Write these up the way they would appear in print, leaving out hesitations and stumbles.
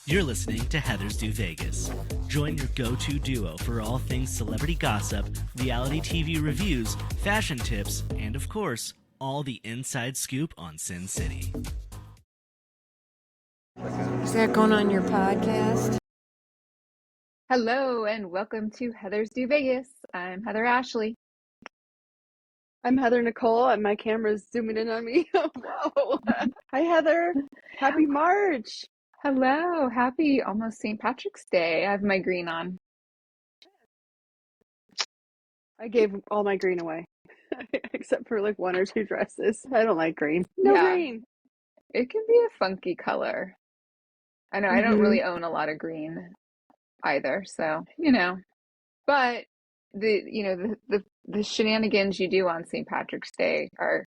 You're listening to Heather's Do Vegas. Join your go-to duo for all things celebrity gossip, reality TV reviews, fashion tips, and of course, all the inside scoop on Sin City. Is that going on your podcast? Hello and welcome to Heather's Do Vegas. I'm Heather Ashley. I'm Heather Nichole, and my camera's zooming in on me. Whoa. Hi, Heather. Happy March. Hello. Happy almost St. Patrick's Day. I have my green on. I gave all my green away, except for like one or two dresses. I don't like green. No Yeah, green. it can be a funky color. I know I don't really own a lot of green either, so, but the shenanigans you do on St. Patrick's Day are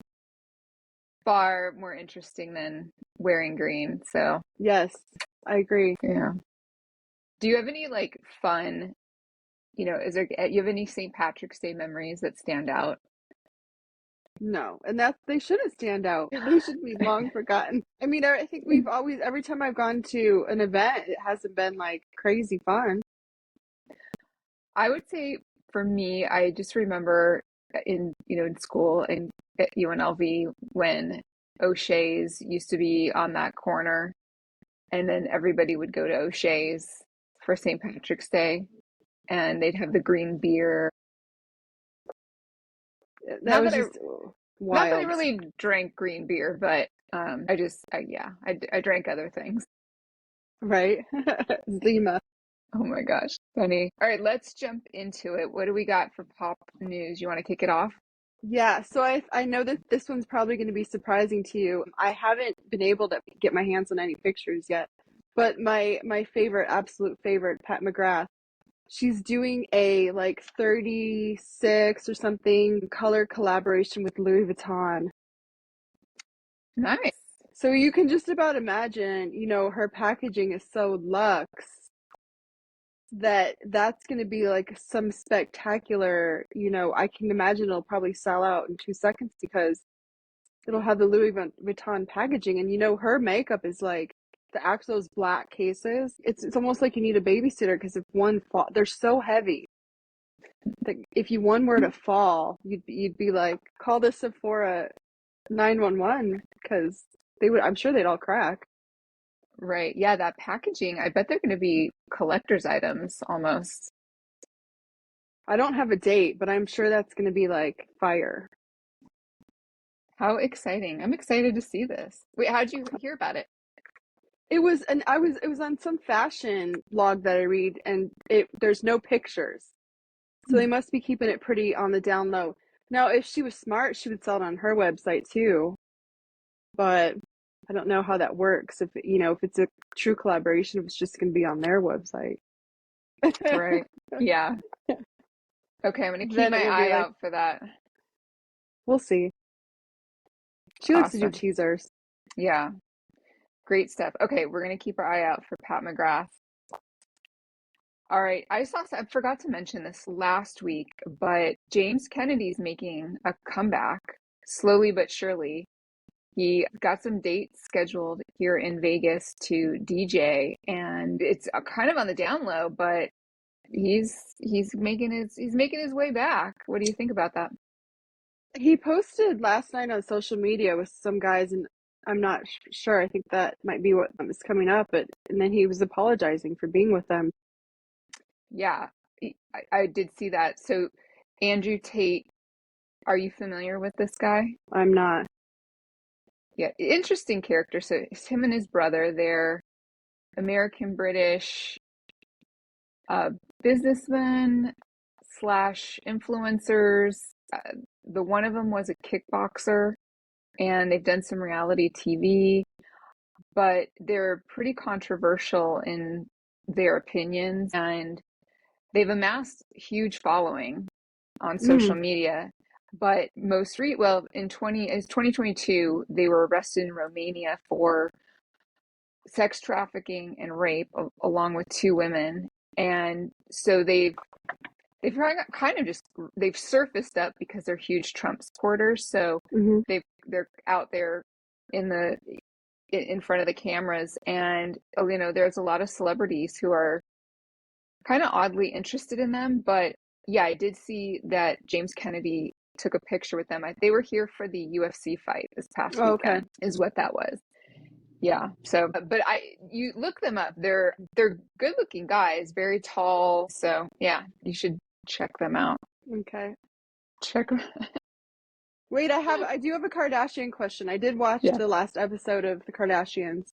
far more interesting than wearing green. So, Yes, I agree. yeah. Do you have any like fun, you have any St. Patrick's Day memories that stand out? No, and they shouldn't stand out. They should be long forgotten. I mean, I think we've always, every time I've gone to an event, it hasn't been like crazy fun. I would say for me, I just remember in school and at UNLV when O'Shea's used to be on that corner, and then everybody would go to O'Shea's for St. Patrick's Day, and they'd have the green beer. That was Not just that I wild. really drank green beer, but I drank other things. Right? Zima. Oh my gosh, funny. All right, let's jump into it. What do we got for pop news? You want to kick it off? Yeah, so I know that this one's probably going to be surprising to you. I haven't been able to get my hands on any pictures yet, but my absolute favorite, Pat McGrath, she's doing a like 36 or something color collaboration with Louis Vuitton. Nice. So you can just about imagine, her packaging is so luxe that's going to be like some spectacular, I can imagine it'll probably sell out in 2 seconds because it'll have the Louis Vuitton packaging, and her makeup is like those black cases. It's almost like you need a babysitter because if one fall, they're so heavy that if one were to fall, you'd be like, call the Sephora 911 because I'm sure they'd all crack. Right. Yeah, that packaging, I bet they're going to be collector's items almost. I don't have a date, but I'm sure that's going to be like fire. How exciting. I'm excited to see this. Wait, how'd you hear about it? It was on some fashion blog that I read, and there's no pictures. So they must be keeping it pretty on the down low. Now, if she was smart, she would sell it on her website too. But I don't know how that works. If it's a true collaboration, if it's just going to be on their website. Right. Yeah. Okay, I'm going to keep Then my it will be eye like- out for that. We'll see. She likes to do Awesome. teasers. Yeah. Great stuff. Okay, we're going to keep our eye out for Pat McGrath. All right. I forgot to mention this last week, but James Kennedy's making a comeback slowly but surely. He got some dates scheduled here in Vegas to DJ, and it's kind of on the down low, but he's making his way back. What do you think about that? He posted last night on social media with some guys, and I'm not sure. I think that might be what is coming up, and then he was apologizing for being with them. Yeah, I did see that. So Andrew Tate, are you familiar with this guy? I'm not. Yeah, interesting character. So it's him and his brother. They're American British businessmen slash influencers. The one of them was a kickboxer, and they've done some reality TV, but they're pretty controversial in their opinions, and they've amassed huge following on social media. But in 2022, they were arrested in Romania for sex trafficking and rape, along with two women. And so they've surfaced up because they're huge Trump supporters. So they're out there in the in front of the cameras. And, there's a lot of celebrities who are kind of oddly interested in them. But yeah, I did see that James Kennedy took a picture with them. They were here for the UFC fight this past Oh, okay. weekend, is what that was. Yeah. So, but you look them up. They're good looking guys, very tall. So yeah, you should check them out. Okay. Check. Wait, I do have a Kardashian question. I did watch Yeah. the last episode of the Kardashians.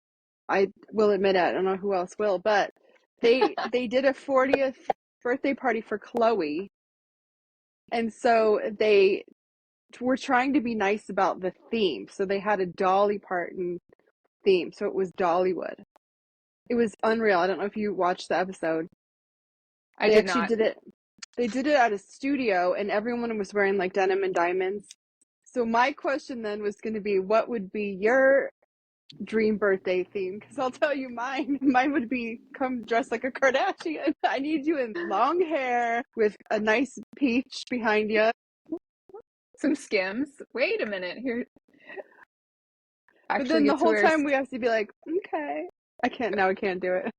I will admit it, I don't know who else will, but they did a 40th birthday party for Khloe. And so they were trying to be nice about the theme. So they had a Dolly Parton theme. So it was Dollywood. It was unreal. I don't know if you watched the episode. I They did actually not. did it. They did it at a studio, and everyone was wearing like denim and diamonds. So my question then was going to be, what would be your dream birthday theme? Because I'll tell you mine. Mine would be come dressed like a Kardashian. I need you in long hair with a nice peach behind you. Some Skims. Wait a minute here. But Actually then the get to whole wear. time we have to be like, okay. I can't do it.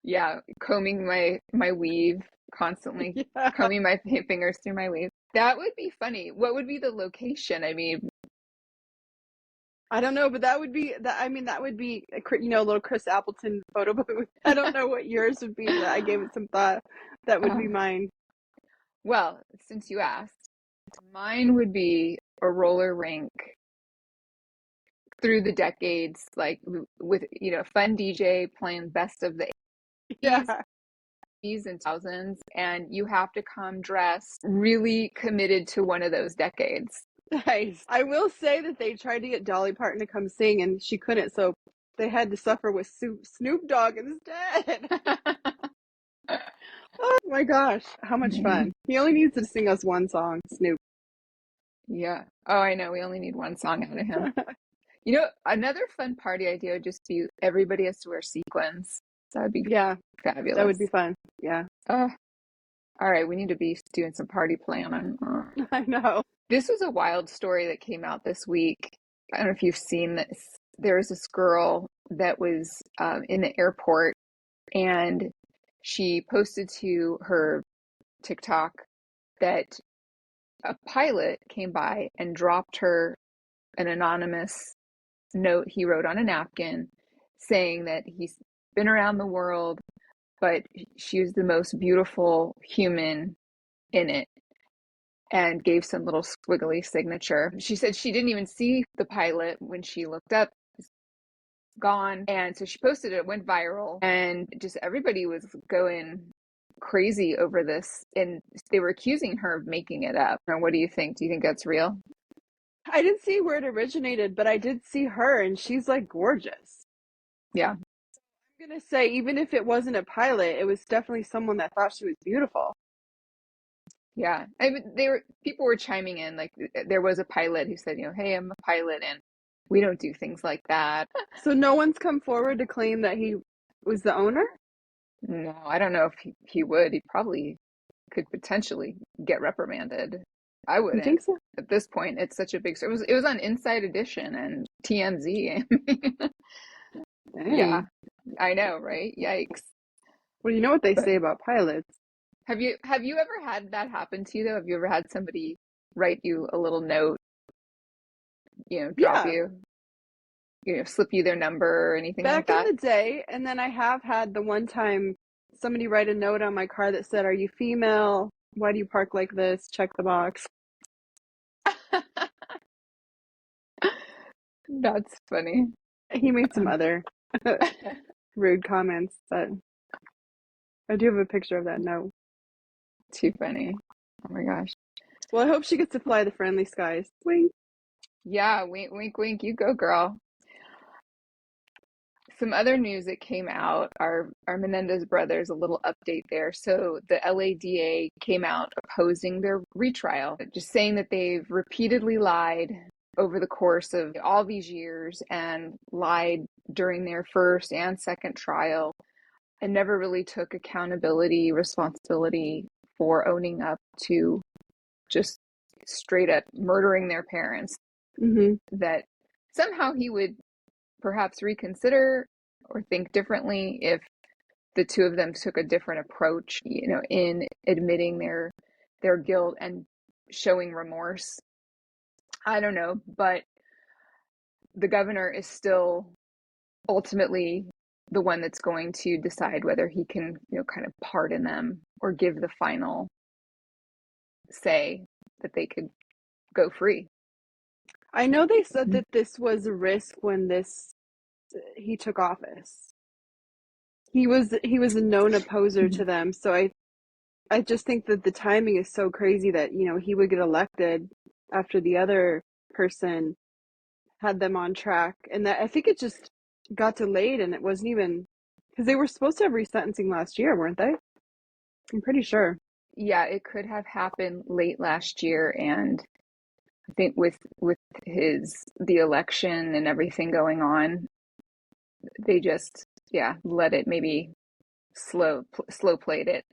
Yeah, combing my weave constantly, Yeah. combing my fingers through my weave. That would be funny. What would be the location? I mean, I don't know, but that would be a little Chris Appleton photo booth. I don't know what yours would be, but I gave it some thought. That would be mine. well, since you asked, mine would be a roller rink through the decades, like with fun DJ playing best of the 80s. Yeah. And thousands, and you have to come dressed really committed to one of those decades. Nice. I will say that they tried to get Dolly Parton to come sing, and she couldn't, so they had to suffer with Snoop Dogg instead. Oh my gosh, how much fun. He only needs to sing us one song, Snoop. Yeah. Oh, I know. We only need one song out of him. Another fun party idea would just be everybody has to wear sequins. That would be Yeah, fabulous. that would be fun. Yeah. Oh, all right. We need to be doing some party planning. I know. This was a wild story that came out this week. I don't know if you've seen this. There was this girl that was in the airport, and she posted to her TikTok that a pilot came by and dropped her an anonymous note he wrote on a napkin saying that he's been around the world, but she was the most beautiful human in it, and gave some little squiggly signature. She said she didn't even see the pilot when she looked up. Gone. And so she posted it, it went viral, and just everybody was going crazy over this, and they were accusing her of making it up. And what do you think? Do you think that's real? I didn't see where it originated, but I did see her, and she's like gorgeous. Yeah. I'm gonna say, even if it wasn't a pilot, it was definitely someone that thought she was beautiful. Yeah. I mean, people were chiming in, like there was a pilot who said, hey, I'm a pilot and we don't do things like that. So no one's come forward to claim that he was the owner? No, I don't know if he would. He probably could potentially get reprimanded. I You wouldn't. think so? At this point, it's such a big story. It was on Inside Edition and TMZ. Dang. Yeah, I know, right? Yikes. Well, you know what they But say about pilots. have you ever had that happen to you though? Have you ever had somebody write you a little note, drop Yeah. you, slip you their number or anything like Back in that? the day, and then I have had the one time somebody write a note on my car that said, "Are you female? Why do you park like this? Check the box." That's funny. He made some other rude comments, but I do have a picture of that note. Too funny. Oh my gosh. Well, I hope she gets to fly the friendly skies. Wink. Yeah, wink, wink, wink. You go, girl. Some other news that came out, our Menendez brothers, a little update there. So the LADA came out opposing their retrial, just saying that they've repeatedly lied over the course of all these years and lied during their first and second trial and never really took accountability, responsibility for owning up to just straight up murdering their parents. Mm-hmm. That somehow he would perhaps reconsider or think differently if the two of them took a different approach, in admitting their guilt and showing remorse. I don't know, but the governor is still ultimately the one that's going to decide whether he can, kind of pardon them or give the final say that they could go free. I know they said that this was a risk when he took office. He was a known opposer to them, so I just think that the timing is so crazy that, he would get elected after the other person had them on track. And that I think it just got delayed, and it wasn't even because they were supposed to have resentencing last year, weren't they? I'm pretty sure. Yeah, it could have happened late last year, and I think with the election and everything going on, they just let it maybe slow played it.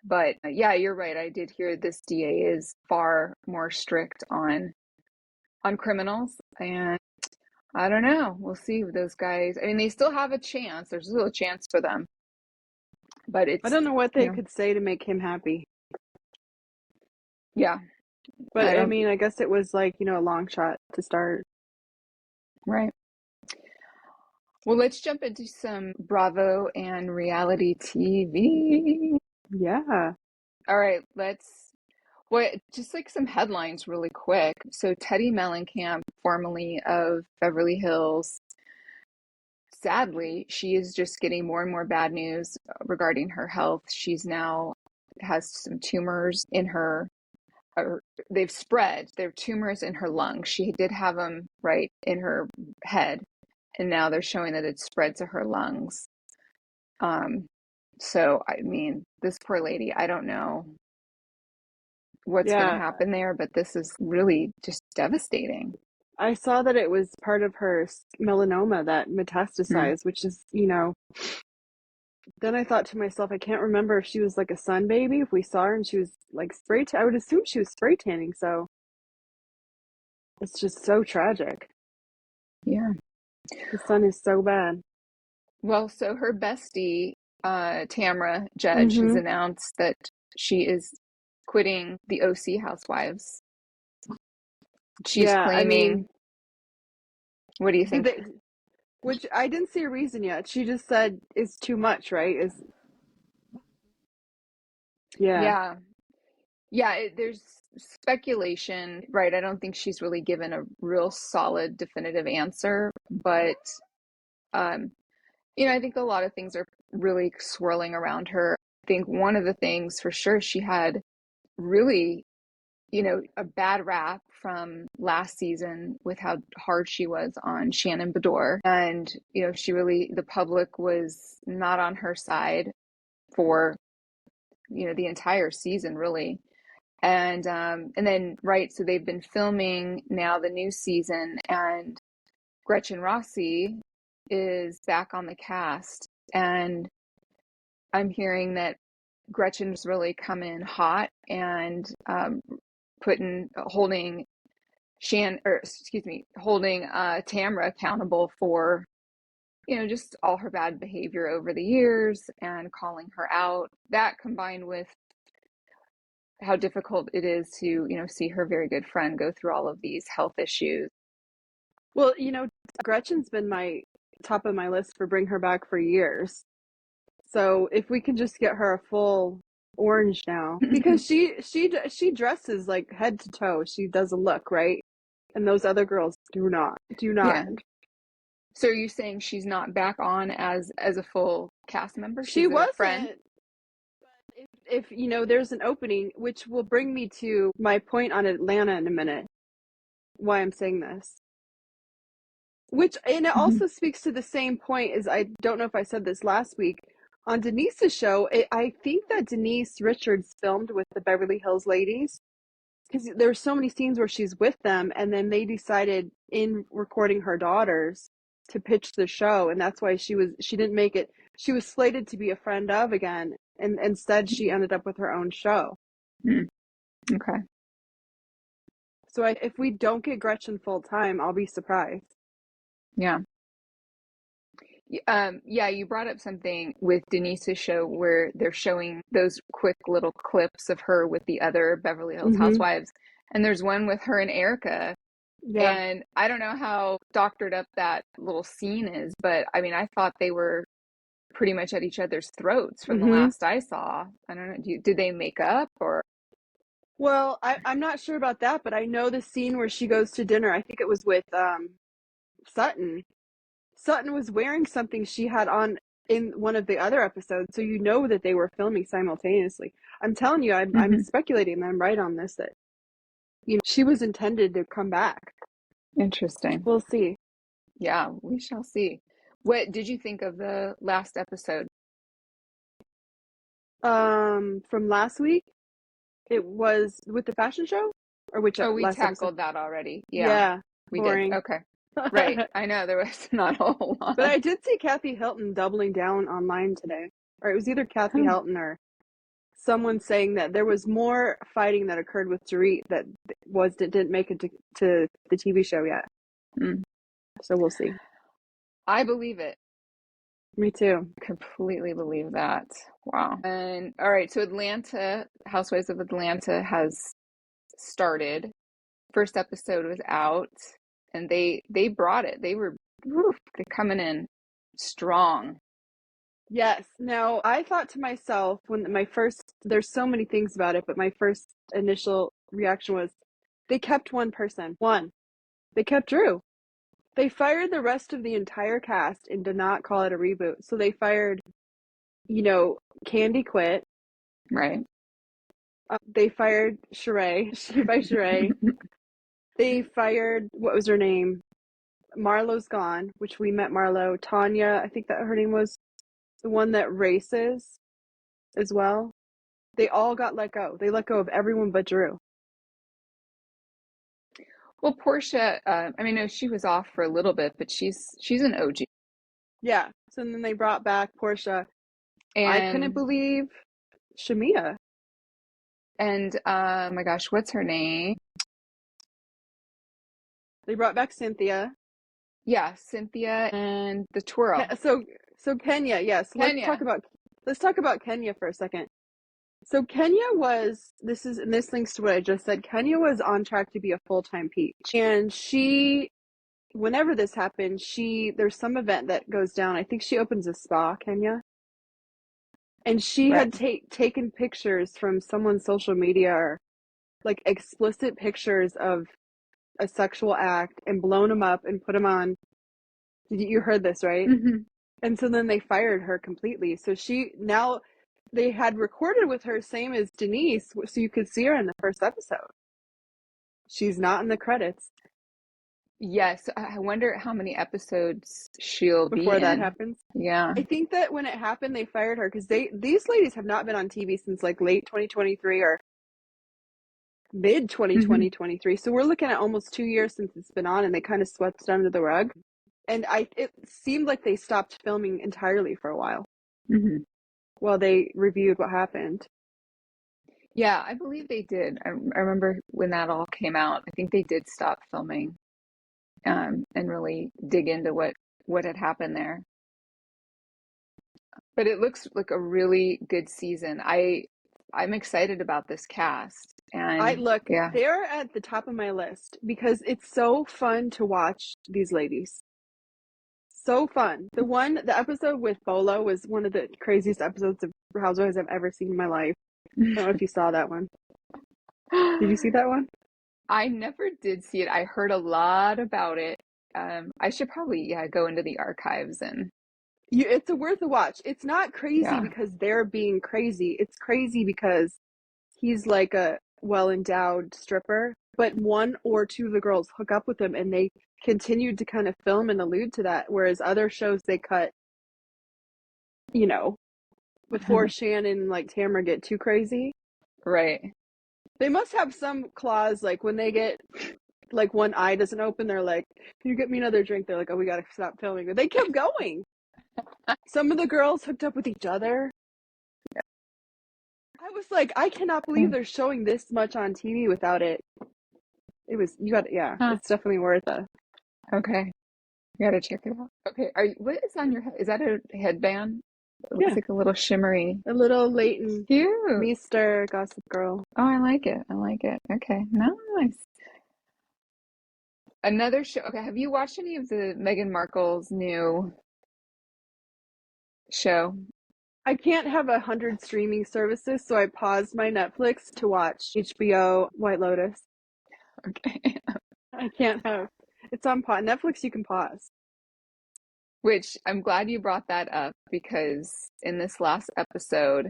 But yeah, you're right. I did hear this DA is far more strict on criminals, and I don't know. We'll see with those guys. I mean, they still have a chance. There's still a chance for them, but I it's, don't know what they could say to make him happy. yeah. But I mean, I guess it was like, a long shot to start. Right. Well, let's jump into some Bravo and reality TV. Yeah. All right, just like some headlines really quick. So Teddy Mellencamp, formerly of Beverly Hills, sadly, she is just getting more and more bad news regarding her health. She's now has some tumors in her, or they've spread. There are tumors in her lungs. She did have them right in her head, and now they're showing that it's spread to her lungs. So I mean, this poor lady, I don't know what's going to happen there, but this is really just devastating. I saw that it was part of her melanoma that metastasized, which is, then I thought to myself, I can't remember if she was like a sun baby, if we saw her and she was like I would assume she was spray tanning, so it's just so tragic. Yeah. The sun is so bad. Well, so her bestie, Tamra Judge, has announced that she is quitting the OC Housewives. She's claiming, what do you think? Which I didn't see a reason yet. She just said it's too much, right? Yeah. There's speculation, right? I don't think she's really given a real solid, definitive answer, but I think a lot of things are really swirling around her. I think one of the things for sure, she had really, a bad rap from last season with how hard she was on Shannon Bedore. And, the public was not on her side for, the entire season, really. And then, right, so they've been filming now the new season, and Gretchen Rossi is back on the cast, and I'm hearing that Gretchen's really come in hot and holding Tamra accountable for just all her bad behavior over the years and calling her out. That combined with how difficult it is to see her very good friend go through all of these health issues. Well, Gretchen's been my top of my list for bring her back for years. So if we can just get her a full orange now, because she dresses like head to toe. She does a look, right? And those other girls do not. Yeah. So are you saying she's not back on as a full cast member? She wasn't. Friend? But if there's an opening, which will bring me to my point on Atlanta in a minute, why I'm saying this. And it also speaks to the same point as, I don't know if I said this last week, on Denise's show. I think that Denise Richards filmed with the Beverly Hills ladies, because there's so many scenes where she's with them, and then they decided in recording her daughters to pitch the show, and that's why she didn't make it. She was slated to be a friend of again, and instead she ended up with her own show. Okay. So if we don't get Gretchen full time, I'll be surprised. Yeah. Yeah, you brought up something with Denise's show where they're showing those quick little clips of her with the other Beverly Hills Mm-hmm. housewives. And there's one with her and Erica. Yeah. And I don't know how doctored up that little scene is, but I mean, I thought they were pretty much at each other's throats from the Mm-hmm. last I saw. I don't know. Did they make up or? Well, I'm not sure about that, but I know the scene where she goes to dinner. I think it was with Sutton. Sutton was wearing something she had on in one of the other episodes, so you know that they were filming simultaneously. I'm telling you, I'm Mhm. speculating that I'm right on this, that she was intended to come back. Interesting. We'll see. Yeah, we shall see. What did you think of the last episode? From last week, it was with the fashion show, or which Oh, we last episode? tackled that already. Yeah, Yeah, we did. boring. Okay. Right. I know there was not a whole lot. But I did see Kathy Hilton doubling down online today, or it was either Kathy Hmm. Hilton or someone saying that there was more fighting that occurred with Dorit that didn't make it to the TV show yet. Mm. So we'll see. I believe it. Me too. Completely believe that. Wow. And all right, so Atlanta, Housewives of Atlanta has started. First episode was out, and they brought it. They were they're coming in strong. Yes. Now, I thought to myself when there's so many things about it, but my first initial reaction was they kept one person. One. They kept Drew. They fired the rest of the entire cast and did not call it a reboot. So they fired, Candy quit. Right. They fired Sheree. Sheree. They fired, what was her name? Marlo's gone, which we met Marlo. Tanya, I think that her name was the one that races as well. They all got let go. They let go of everyone but Drew. Well, Portia, I mean, no, she was off for a little bit, but she's an OG. Yeah. So then they brought back Portia. I couldn't And believe Shamia. my gosh, what's her name? They brought back Cynthia. Yeah, Cynthia and the twirl. So Kenya, yes. Kenya. Let's talk about Kenya for a second. So Kenya was, this links to what I just said. Kenya was on track to be a full-time peach. And whenever this happened, there's some event that goes down. I think she opens a spa, Kenya. And she Right. had taken pictures from someone's social media, or like explicit pictures of a sexual act, and blown them up and put them on. You heard this, right? Mm-hmm. And so then they fired her completely. So now they had recorded with her, same as Denise, so you could see her in the first episode. She's not in the credits Yes, I wonder how many episodes she'll be before that in. happens. Yeah. I think that when it happened, they fired her because these ladies have not been on TV since like late 2023 or mid Mm-hmm. 2023. So we're looking at almost 2 years since it's been on, and they kind of swept it under the rug. And it seemed like they stopped filming entirely for a while Mm-hmm. while they reviewed what happened. Yeah, I believe they did. I remember when that all came out. I think they did stop filming, and really dig into what had happened there. But it looks like a really good season. I'm excited about this cast. And yeah. They're at the top of my list because it's so fun to watch these ladies. So fun. The episode with Bolo was one of the craziest episodes of Housewives I've ever seen in my life. I don't know if you saw that one. Did you see that one? I never did see it. I heard a lot about it. I should probably, go into the archives and It's worth a watch. It's not crazy yeah. because they're being crazy. It's crazy because he's like a well-endowed stripper, but one or two of the girls hook up with him, and they continued to kind of film and allude to that, whereas other shows they cut, before Shannon and like Tamara get too crazy. Right. They must have some clause, like when they get, like one eye doesn't open, they're like, "Can you get me another drink?" They're like, "Oh, we gotta stop filming." But they kept going. Some of the girls hooked up with each other. I was like, I cannot believe they're showing this much on TV without it. It's definitely worth it. Okay. You gotta check it out. Okay, what is on your head? Is that a headband? It looks Yeah, like a little shimmery. a little Leighton Cute. Meester Gossip Girl. Oh, I like it. I like it. Okay, nice. Another show. Okay, have you watched any of the Meghan Markle's new show? I can't have 100 streaming services, so I paused my Netflix to watch HBO White Lotus. Okay. I can't have. It's on pause. Netflix, you can pause. Which I'm glad you brought that up because in this last episode,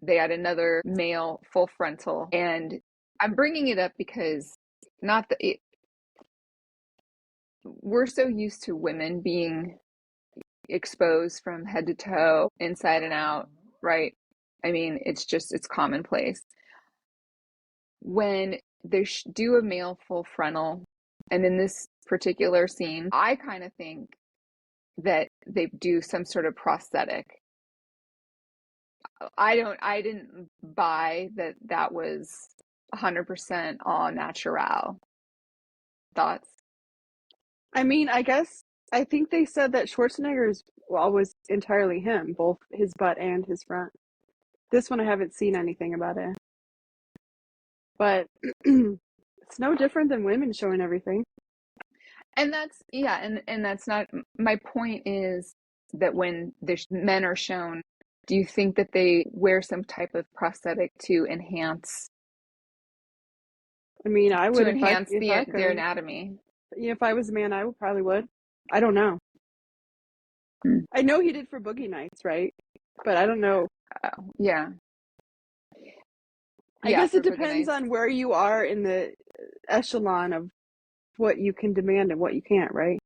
they had another male full frontal. And I'm bringing it up because not that we're so used to women being exposed from head to toe, inside and out, right? I mean, it's commonplace. When they do a male full frontal, and in this particular scene, I kind of think that they do some sort of prosthetic. I didn't buy that was 100% all natural. Thoughts? I mean, I think they said that Schwarzenegger's was entirely him, both his butt and his front. This one I haven't seen anything about it. But it's no different than women showing everything. And that's, yeah, and that's not, my point is that when the men are shown, do you think that they wear some type of prosthetic to enhance I mean, I would if I their could. anatomy? If I was a man, I would probably would. I don't know. Hmm. I know he did for Boogie Nights, right? But I don't know. Yeah. I Yeah, guess for it Boogie depends Nights. on where you are in the echelon of what you can demand and what you can't, right?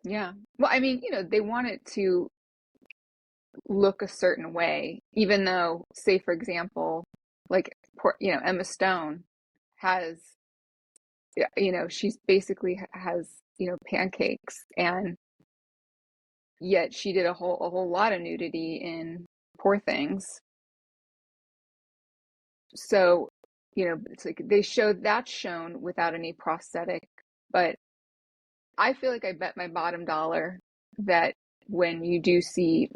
Yeah. Well, I mean, they want it to look a certain way, even though, say, for example, like, Emma Stone has, she's basically has, pancakes, and yet she did a whole lot of nudity in Poor Things. So, it's like they showed that's shown without any prosthetic, but I feel like I bet my bottom dollar that when you do see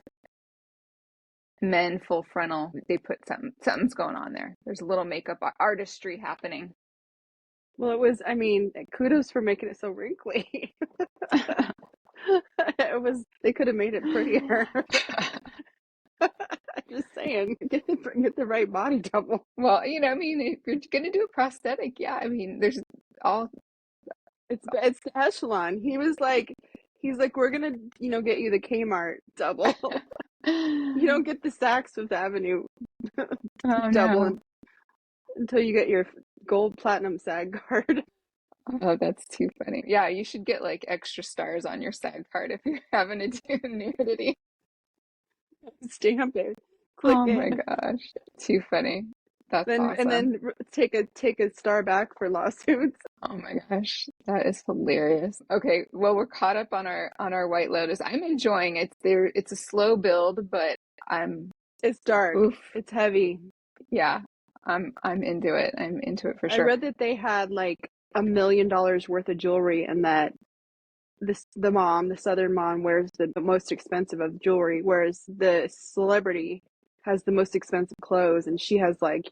men full frontal, they put something's going on there. There's a little makeup artistry happening. Well, I mean, kudos for making it so wrinkly. They could have made it prettier. I'm just saying, get the right body double. Well, I mean, if you're gonna do a prosthetic, yeah, I mean, there's all. It's the echelon. He's like, we're gonna, get you the Kmart double. You don't get the Saks Fifth Avenue Oh double no. until you get your gold platinum SAG card. Oh, that's too funny. Yeah, you should get like extra stars on your SAG card if you're having to do nudity. Stamp it, click Oh my it, gosh, too funny. That's and awesome. then take a star back for lawsuits. Oh my gosh, that is hilarious. Okay, well, we're caught up on our White Lotus. I'm enjoying it. It's a slow build, but It's dark. oof, It's heavy. yeah, I'm into it. I'm into it for I sure. read that they had like $1 million worth of jewelry, and that the Southern mom, wears the most expensive of jewelry, whereas the celebrity has the most expensive clothes, and she has like,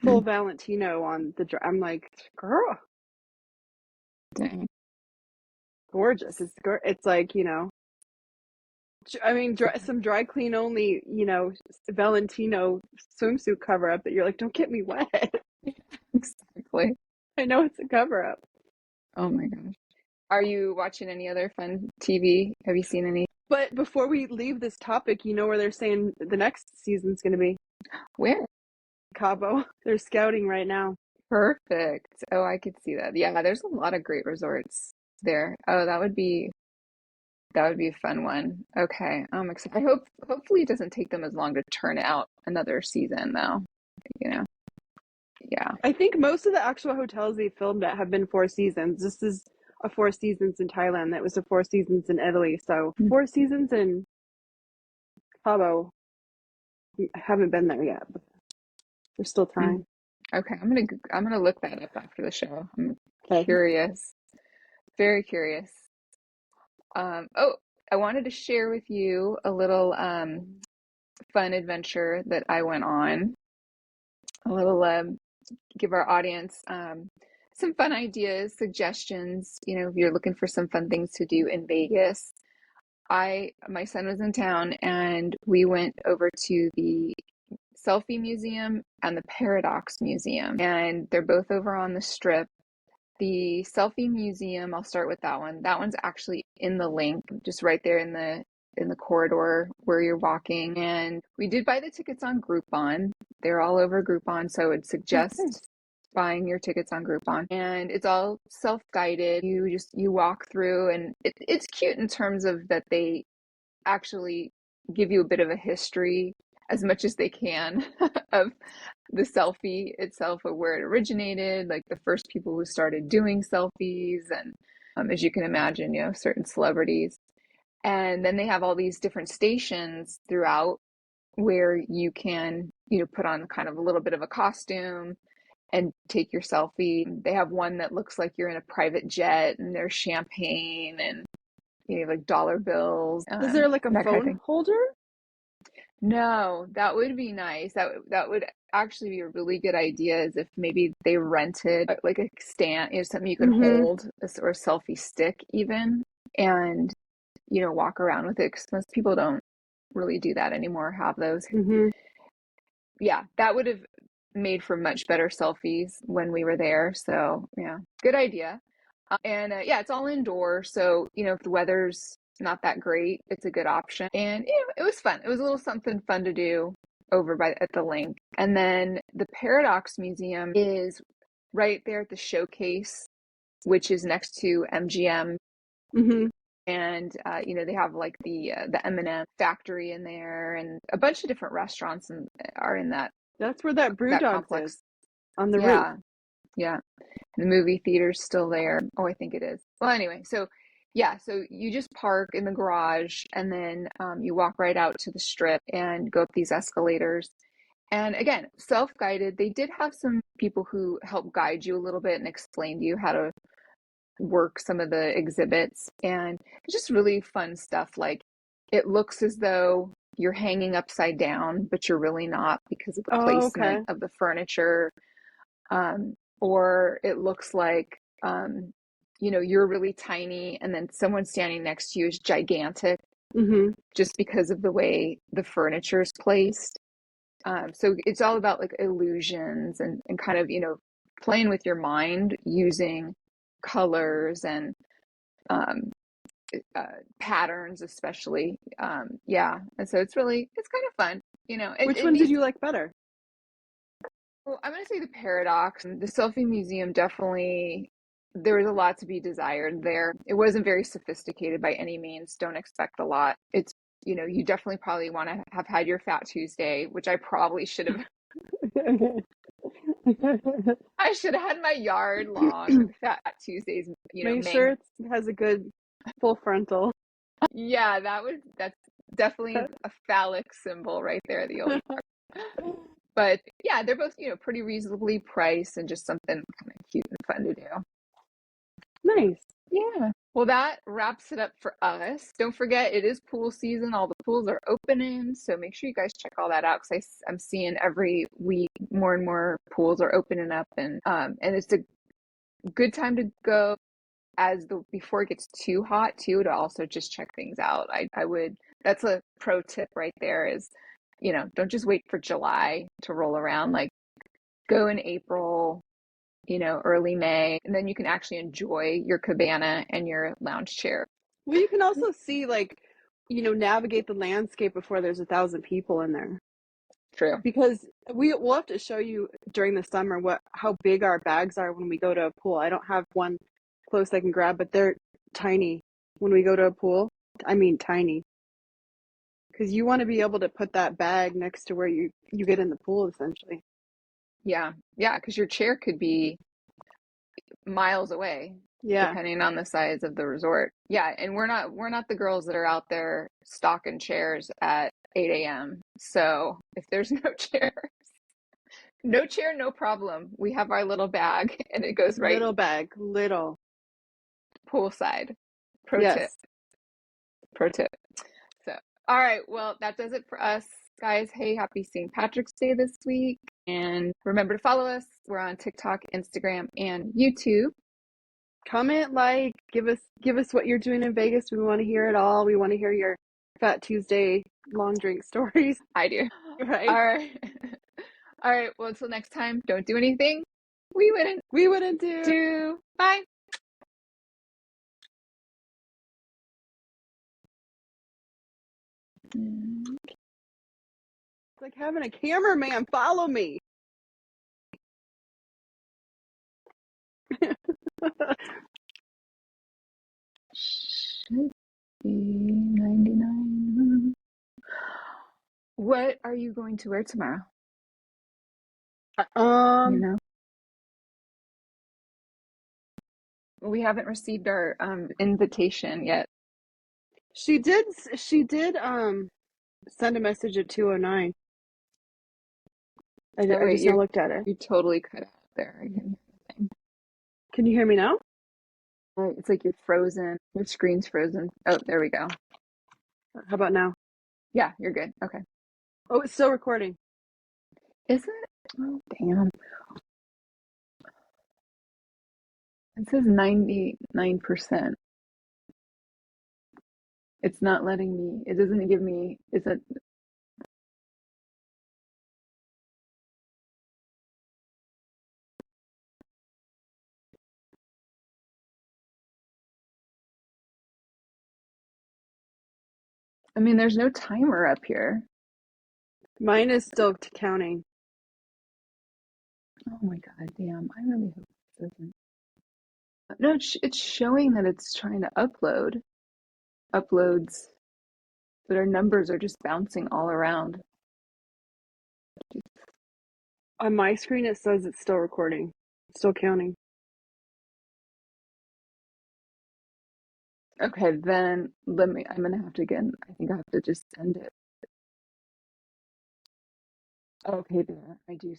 full Valentino on the. I'm like, girl, Dang. gorgeous. It's like, I mean, some dry clean only, Valentino swimsuit cover up that you're like, don't get me wet. Exactly. I know it's a cover up. Oh my gosh. Are you watching any other fun TV? Have you seen any? But before we leave this topic, you know where they're saying the next season's going to be? Where? Cabo. They're scouting right now. Perfect. Oh, I could see that. Yeah, there's a lot of great resorts there. Oh, that would be a fun one. Okay, I'm excited. Hopefully it doesn't take them as long to turn out another season though. Yeah. I think most of the actual hotels they filmed at have been 4 seasons. This is a 4 seasons in Thailand. That was a 4 seasons in Italy. So 4 seasons in Cabo. I haven't been there yet, but there's still time. Okay, I'm gonna look that up after the show. I'm Okay. curious. Very curious. Oh, I wanted to share with you a little fun adventure that I went on. A little give our audience some fun ideas, suggestions. If you're looking for some fun things to do in Vegas. My son was in town and we went over to the Selfie Museum and the Paradox Museum, and they're both over on the Strip. The Selfie Museum, I'll start with that one. That one's actually in the link, just right there in the corridor where you're walking. And we did buy the tickets on Groupon. They're all over Groupon, so I would suggest buying your tickets on Groupon. And it's all self-guided. You walk through, and it's cute in terms of that they actually give you a bit of a history as much as they can of the selfie itself, of where it originated, like the first people who started doing selfies, and as you can imagine, certain celebrities. And then they have all these different stations throughout where you can, put on kind of a little bit of a costume and take your selfie. They have one that looks like you're in a private jet, and there's champagne and like dollar bills. Is there like a that kind of phone thing. holder? No, that would be nice. That would actually be a really good idea, is if maybe they rented like a stand, something you could hold, or a selfie stick even, and walk around with it, because most people don't really do that anymore, have those. Yeah, that would have made for much better selfies when we were there. So yeah, good idea. And yeah, it's all indoor, so if the weather's not that great, it's a good option. And it was fun. It was a little something fun to do over at the link. And then the Paradox Museum is right there at the Showcase, which is next to MGM. And they have like the M&M factory in there, and a bunch of different restaurants are in that. That's where that Brewdog complex is, on the roof. Yeah. The movie theater's still there. Oh, I think it is. Well, anyway, so yeah, so you just park in the garage, and then you walk right out to the Strip and go up these escalators. And again, self-guided. They did have some people who help guide you a little bit and explain to you how to work some of the exhibits. And it's just really fun stuff. Like, it looks as though you're hanging upside down, but you're really not, because of the placement of the furniture. Or it looks like, you're really tiny, and then someone standing next to you is gigantic, just because of the way the furniture is placed. So it's all about like illusions and kind of, playing with your mind using colors and patterns, especially. Yeah. And so it's kind of fun, Which one did you like better? Well, I'm going to say the Paradox. The Selfie Museum, definitely, there was a lot to be desired there. It wasn't very sophisticated by any means. Don't expect a lot. It's, you definitely probably want to have had your Fat Tuesday, which I probably should have. I should have had my yard long Fat Tuesdays, Make sure it has a good full frontal. Yeah, that's definitely a phallic symbol right there, the old part. But yeah, they're both, pretty reasonably priced, and just something kind of cute and fun to do. Nice. Yeah. Well, that wraps it up for us. Don't forget, it is pool season. All the pools are opening, so make sure you guys check all that out, because I'm seeing every week more and more pools are opening up, and it's a good time to go before it gets too hot too, to also just check things out. I would. That's a pro tip right there, is don't just wait for July to roll around. Like, go in April, early May, and then you can actually enjoy your cabana and your lounge chair. Well, you can also see, like, navigate the landscape before there's 1,000 people in there. True. Because we'll have to show you during the summer how big our bags are when we go to a pool. I don't have one close I can grab, but they're tiny when we go to a pool. I mean, tiny. Because you want to be able to put that bag next to where you get in the pool, essentially. Yeah, because your chair could be miles away, depending on the size of the resort. Yeah, and we're not the girls that are out there stocking chairs at 8 a.m. So if there's no chair, no problem. We have our little bag, and it goes right. Little bag, little. poolside. Pro tip. Yes. Pro tip. So, all right. Well, that does it for us, guys. Hey, happy St. Patrick's Day this week. And remember to follow us. We're on TikTok, Instagram, and YouTube. Comment, like, give us what you're doing in Vegas. We want to hear it all. We want to hear your Fat Tuesday long drink stories. I do. Right. All right. All right. Well, until next time, don't do anything we wouldn't do. Bye. It's like having a cameraman follow me. Should be 99. What are you going to wear tomorrow? You know? We haven't received our invitation yet. She did send a message at 2:09. I just now looked at it. You totally cut out there. I can hear nothing. Can you hear me now? It's like you're frozen. Your screen's frozen. Oh, there we go. How about now? Yeah, you're good. Okay. Oh, it's still recording. Is it? Oh, damn. It says 99%. It's not letting me. It doesn't give me. Is it? I mean, there's no timer up here. Mine is still counting. Oh my God, damn. I really hope it doesn't. No, it's showing that it's trying to uploads, but our numbers are just bouncing all around. On my screen, it says it's still recording, still counting. Okay, then I'm gonna have to I think I have to just send it. Okay, there, I do.